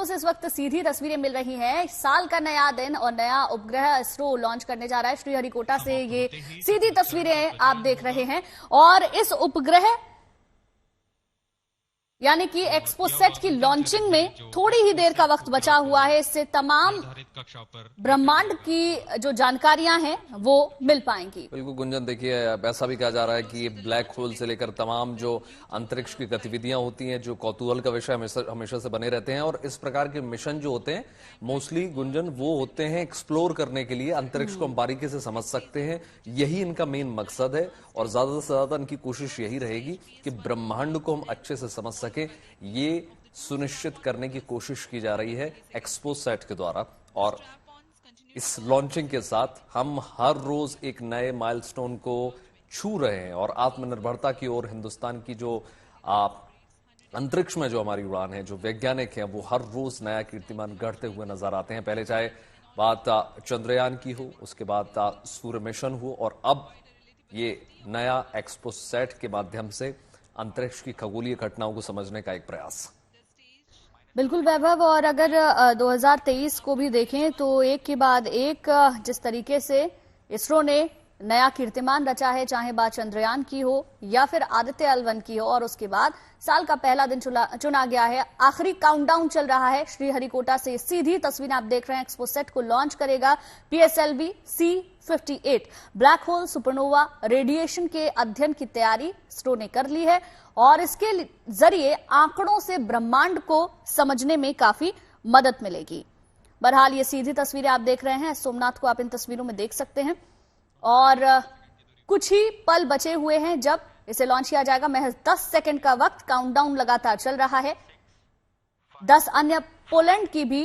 इसरो से इस वक्त सीधी तस्वीरें मिल रही हैं। साल का नया दिन और नया उपग्रह इसरो लॉन्च करने जा रहा है। श्रीहरिकोटा से ये सीधी तस्वीरें आप देख रहे हैं और इस उपग्रह यानी कि एक्सपोसेट की लॉन्चिंग में थोड़ी ही देर का वक्त बचा हुआ है। इससे तमाम ब्रह्मांड की जो जानकारियां हैं वो मिल पाएंगी। बिल्कुल गुंजन, देखिए ऐसा भी कहा जा रहा है कि ब्लैक होल से लेकर तमाम जो अंतरिक्ष की गतिविधियां होती हैं, जो कौतूहल का विषय हमेशा से बने रहते हैं, और इस प्रकार के मिशन जो होते हैं मोस्टली गुंजन वो होते हैं एक्सप्लोर करने के लिए। अंतरिक्ष को हम बारीकी से समझ सकते हैं, यही इनका मेन मकसद है और ज्यादा से ज्यादा इनकी कोशिश यही रहेगी कि ब्रह्मांड को हम अच्छे से समझ सके। ये सुनिश्चित करने की कोशिश की जा रही है एक्सपोसैट के द्वारा, और इस लॉन्चिंग के साथ हम हर रोज एक नए माइलस्टोन को छू रहे हैं और आत्मनिर्भरता की ओर हिंदुस्तान की जो अंतरिक्ष में जो हमारी उड़ान है, जो वैज्ञानिक हैं, वो हर रोज नया कीर्तिमान गढ़ते हुए नजर आते हैं। पहले चाहे बात चंद्रयान की हो, उसके बाद सूर्य मिशन हो, और अब ये नया एक्सपोसैट के माध्यम से अंतरिक्ष की खगोलीय घटनाओं को समझने का एक प्रयास। बिल्कुल वैभव, और अगर 2023 को भी देखें तो एक के बाद एक जिस तरीके से इसरो ने नया कीर्तिमान रचा है, चाहे बात चंद्रयान की हो या फिर आदित्य L1 की हो, और उसके बाद साल का पहला दिन चुना गया है। आखिरी काउंटडाउन चल रहा है। श्रीहरिकोटा से सीधी तस्वीरें आप देख रहे हैं। एक्सपोसेट को लॉन्च करेगा PSLV C58। Black hole, supernova, radiation के अध्ययन की तैयारी इसरो ने कर ली है और इसके जरिए आंकड़ों से ब्रह्मांड को समझने में काफी मदद मिलेगी। बहरहाल ये सीधी तस्वीरें आप देख रहे हैं। सोमनाथ को आप इन तस्वीरों में देख सकते हैं और कुछ ही पल बचे हुए हैं जब इसे लॉन्च किया जाएगा। महज 10 सेकंड का वक्त, काउंटडाउन लगातार चल रहा है। 10 अन्य पोलैंड की भी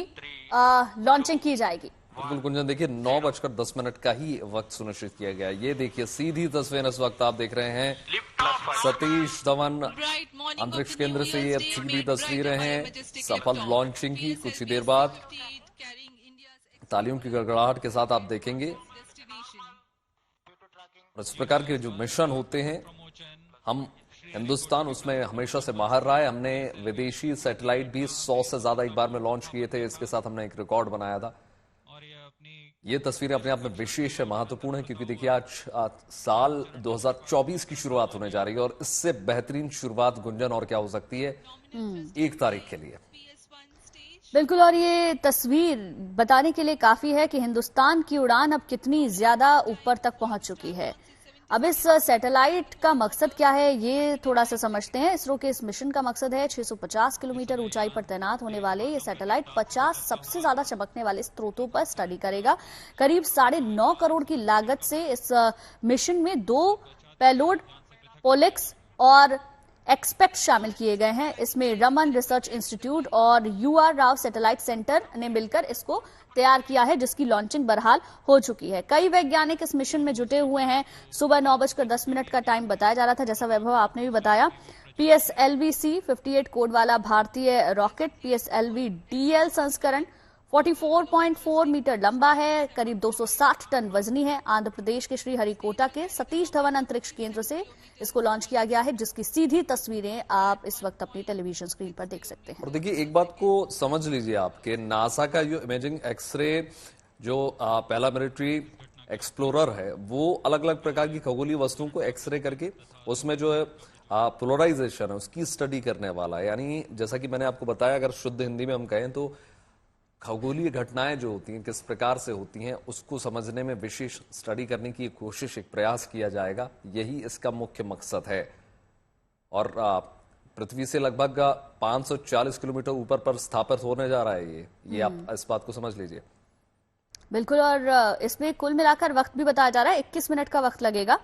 लॉन्चिंग की जाएगी। बिल्कुल गुंजन, देखिए 9:10 का ही वक्त सुनिश्चित किया गया। ये देखिए सीधी तस्वीर इस वक्त आप देख रहे हैं सतीश धवन अंतरिक्ष केंद्र से। ये सीधी तस्वीरें हैं सफल लॉन्चिंग की। कुछ ही देर बाद तालियों की गड़गड़ाहट के साथ आप देखेंगे इस प्रकार के जो मिशन होते हैं, हम हिंदुस्तान उसमें हमेशा से माहिर रहा है। हमने विदेशी सैटेलाइट भी 100 से ज्यादा एक बार में लॉन्च किए थे। इसके साथ हमने एक रिकॉर्ड बनाया था। ये तस्वीरें अपने आप में विशेष है, महत्वपूर्ण है, क्योंकि देखिए आज साल 2024 की शुरुआत होने जा रही है और इससे बेहतरीन शुरुआत गुंजन और क्या हो सकती है 1 तारीख के लिए। बिल्कुल, और ये तस्वीर बताने के लिए काफी है कि हिंदुस्तान की उड़ान अब कितनी ज्यादा ऊपर तक पहुंच चुकी है। अब इस सैटेलाइट का मकसद क्या है ये थोड़ा सा समझते हैं। इसरो के इस मिशन का मकसद है 650 किलोमीटर ऊंचाई पर तैनात होने वाले ये सैटेलाइट 50 सबसे ज्यादा चमकने वाले स्रोतों पर स्टडी करेगा। करीब 9.5 करोड़ की लागत से इस मिशन में 2 पेलोड पोलिक्स और एक्सपेक्ट शामिल किए गए हैं। इसमें रमन रिसर्च इंस्टीट्यूट और UR राव सैटेलाइट सेंटर ने मिलकर इसको तैयार किया है, जिसकी लॉन्चिंग बहरहाल हो चुकी है। कई वैज्ञानिक इस मिशन में जुटे हुए हैं। सुबह 9:10 का टाइम बताया जा रहा था, जैसा वैभव आपने भी बताया। PSLV C58 कोड वाला भारतीय रॉकेट PSLV DL संस्करण 44.4 मीटर लंबा है, करीब 260 टन वजनी है। आंध्र प्रदेश के श्रीहरिकोटा के सतीश धवन अंतरिक्ष केंद्र से इसको लॉन्च किया गया है, जिसकी सीधी तस्वीरें आप इस वक्त अपनी टेलीविजन स्क्रीन पर देख सकते हैं। और देखिए एक बात को समझ लीजिए आपके, नासा का जो इमेजिंग एक्सरे जो पहला मिलिट्री एक्सप्लोरर है, वो अलग अलग प्रकार की खगोलीय वस्तुओं को एक्सरे करके उसमें जो है पोलराइजेशन है उसकी स्टडी करने वाला है। यानी जैसा कि मैंने आपको बताया, अगर शुद्ध हिंदी में हम कहें तो खगोलीय घटनाएं जो होती हैं किस प्रकार से होती हैं उसको समझने में विशेष स्टडी करने की कोशिश, एक प्रयास किया जाएगा। यही इसका मुख्य मकसद है। और पृथ्वी से लगभग 540 किलोमीटर ऊपर पर स्थापित होने जा रहा है ये आप इस बात को समझ लीजिए। बिल्कुल, और इसमें कुल मिलाकर वक्त भी बताया जा रहा है 21 मिनट का वक्त लगेगा।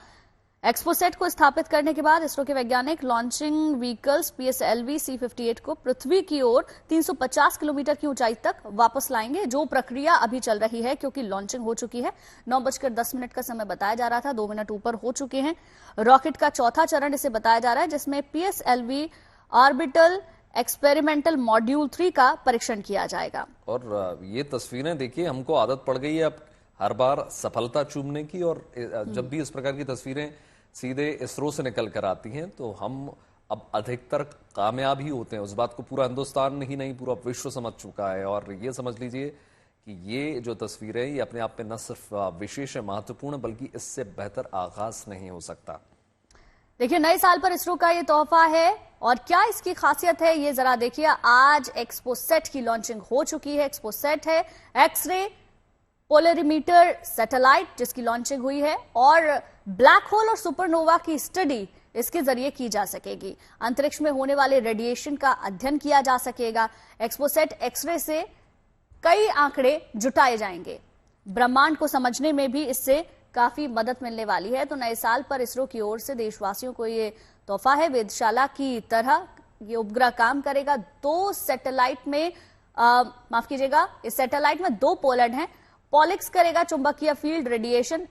एक्सपोसेट को स्थापित करने के बाद इसरो के वैज्ञानिक लॉन्चिंग व्हीकल्स PSLV C58 को पृथ्वी की ओर 350 किलोमीटर की ऊंचाई तक वापस लाएंगे, जो प्रक्रिया अभी चल रही है क्योंकि लॉन्चिंग हो चुकी है। 9:10 का समय बताया जा रहा था, 2 मिनट ऊपर हो चुके हैं। रॉकेट का चौथा चरण इसे बताया जा रहा है, जिसमें PSLV ऑर्बिटल एक्सपेरिमेंटल मॉड्यूल 3 का परीक्षण किया जाएगा। और ये तस्वीरें देखिए, हमको आदत पड़ गई है अब हर बार सफलता चूमने की, और जब भी इस प्रकार की तस्वीरें सीधे इसरो से निकल कर आती हैं तो हम अब अधिकतर कामयाब ही होते हैं। उस बात को पूरा हिंदुस्तान ही नहीं, पूरा विश्व समझ चुका है। और ये समझ लीजिए कि ये जो तस्वीर है, ये अपने आप में न सिर्फ विशेष है, महत्वपूर्ण, बल्कि इससे बेहतर आगाज नहीं हो सकता। देखिए, नए साल पर इसरो का ये तोहफा है और क्या इसकी खासियत है ये जरा देखिए। आज एक्सपोसेट की लॉन्चिंग हो चुकी है। एक्सपोसेट है एक्सरे पोलरीमीटर सैटेलाइट जिसकी लॉन्चिंग हुई है और ब्लैक होल और सुपरनोवा की स्टडी इसके जरिए की जा सकेगी। अंतरिक्ष में होने वाले रेडिएशन का अध्ययन किया जा सकेगा। एक्सपोसेट एक्सरे से कई आंकड़े जुटाए जाएंगे। ब्रह्मांड को समझने में भी इससे काफी मदद मिलने वाली है। तो नए साल पर इसरो की ओर से देशवासियों को ये तोहफा है। वेधशाला की तरह ये उपग्रह काम करेगा। 2 सैटेलाइट में माफ कीजिएगा, इस सैटेलाइट में 2 पोलैंड हैं। पॉलिक्स करेगा चुंबकीय फील्ड, रेडिएशन,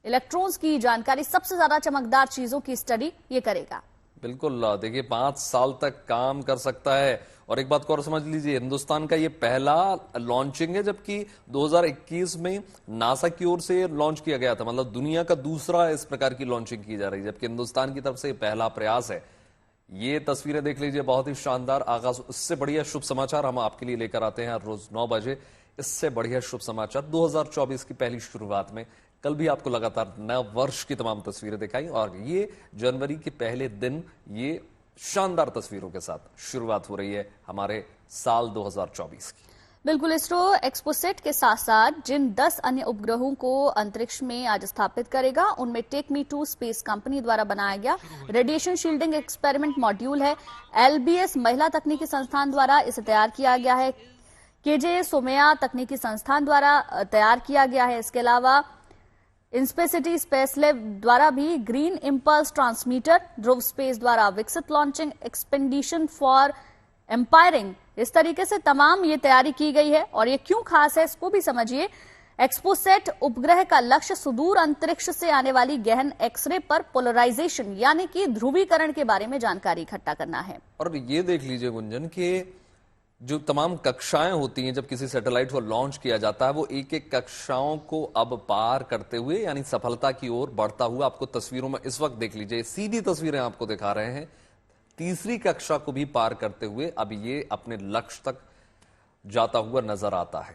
इलेक्ट्रॉन्स की जानकारी, सबसे ज्यादा चमकदार चीजों की स्टडी ये करेगा। बिल्कुल, देखिए 5 साल तक काम कर सकता है। और एक बात को और समझ लीजिए, हिंदुस्तान का ये पहला लॉन्चिंग है, जबकि 2021 में नासा की ओर से लॉन्च किया गया था। मतलब दुनिया का दूसरा इस प्रकार की लॉन्चिंग की जा रही है, जबकि हिंदुस्तान की तरफ से पहला प्रयास है। ये तस्वीरें देख लीजिए, बहुत ही शानदार आगाज। इससे बढ़िया शुभ समाचार हम आपके लिए लेकर आते हैं हर रोज 9 बजे। इससे बढ़िया शुभ समाचार 2024 की पहली शुरुआत में। कल भी आपको लगातार नए वर्ष की तमाम तस्वीरें दिखाई और ये जनवरी के पहले दिन ये शानदार तस्वीरों के साथ शुरुआत हो रही है हमारे साल 2024 की। बिल्कुल, इसरो एक्सपोसेट के साथ साथ जिन 10 अन्य उपग्रहों को अंतरिक्ष में आज स्थापित करेगा, उनमें take me to space company द्वारा बनाया गया रेडिएशन शील्डिंग एक्सपेरिमेंट मॉड्यूल है। LBS महिला तकनीकी संस्थान द्वारा इसे तैयार किया गया है। KJ सोमैया तकनीकी संस्थान द्वारा तैयार किया गया है। इसके अलावा इंस्पेसिटी स्पेस लैब द्वारा भी ग्रीन इंपल्स ट्रांसमीटर, ध्रुव स्पेस द्वारा विकसित लॉन्चिंग एक्सपेडिशन फॉर एम्पायरिंग, इस तरीके से तमाम ये तैयारी की गई है। और ये क्यों खास है इसको भी समझिए। एक्सपोसेट उपग्रह का लक्ष्य सुदूर अंतरिक्ष से आने वाली गहन एक्सरे पर पोलराइजेशन यानी कि ध्रुवीकरण के बारे में जानकारी इकट्ठा करना है। और ये देख लीजिए गुंजन कि जो तमाम कक्षाएं होती हैं, जब किसी सैटेलाइट को लॉन्च किया जाता है, वो एक एक कक्षाओं को अब पार करते हुए यानी सफलता की ओर बढ़ता हुआ आपको तस्वीरों में इस वक्त देख लीजिए, सीधी तस्वीरें आपको दिखा रहे हैं। तीसरी कक्षा को भी पार करते हुए अब ये अपने लक्ष्य तक जाता हुआ नजर आता है।